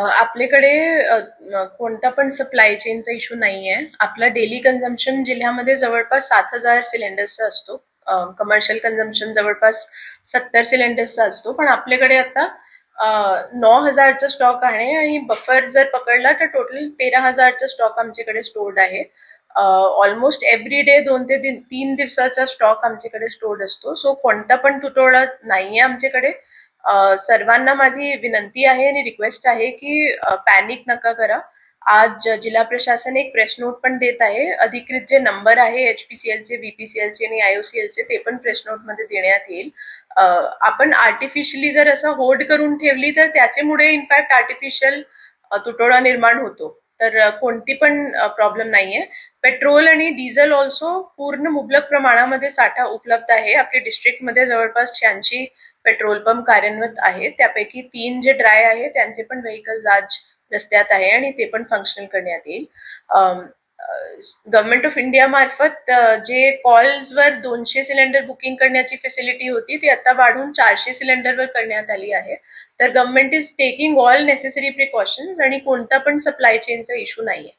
आपल्याकडे कोणता पण सप्लाय चेनचा इश्यू नाहीये. आपला डेली कन्झम्पशन जिल्ह्यामध्ये जवळपास 7,000 सिलेंडर्सचा असतो. कमर्शियल कन्झम्पशन जवळपास 70 सिलेंडर्सचा असतो. पण आपल्याकडे आता 9,000चा स्टॉक आहे आणि बफर जर पकडला तर टोटल 13,000चा स्टॉक आमच्याकडे स्टोर्ड आहे. ऑलमोस्ट एव्हरी डे 2 ते 3 दिवसाचा स्टॉक आमच्याकडे स्टोर्ड असतो. सो कोणता पण तुटवडा नाहीये आमच्याकडे. सर्वांना माझी विनंती आहे आणि रिक्वेस्ट आहे की पॅनिक नका करा. आज जिल्हा प्रशासन एक प्रेस नोट पण देत आहे. अधिकृत जे नंबर आहे एचपीसीएलचे, बीपीसीएलचे आणि आयओसीएलचे ते पण प्रेस नोट मध्ये देण्यात येईल. आपण आर्टिफिशियली जर असं होल्ड करून ठेवली तर त्याच्यामुळे इनफॅक्ट आर्टिफिशियल तुटवडा निर्माण होतो. तर कोणती पण प्रॉब्लेम नाहीये. पेट्रोल आणि डिझेल ऑल्सो पूर्ण मुबलक प्रमाणामध्ये साठा उपलब्ध आहे. आपल्या डिस्ट्रिक्टमध्ये जवळपास 86 पेट्रोल पंप कार्यान्वित आहेत. त्यापैकी 3 जे ड्राय आहे त्यांचे पण व्हेकल्स आज रस्त्यात आहे आणि ते पण फंक्शनल करण्यात येईल. गव्हर्नमेंट ऑफ इंडिया मार्फत जे कॉल्सवर 200 सिलेंडर बुकिंग करण्याची फॅसिलिटी होती ती आता वाढून 400 सिलेंडरवर करण्यात आली आहे. तर government is taking all necessary precautions आणि कोणता पण सप्लाय चेनचा इश्यू नाहीये.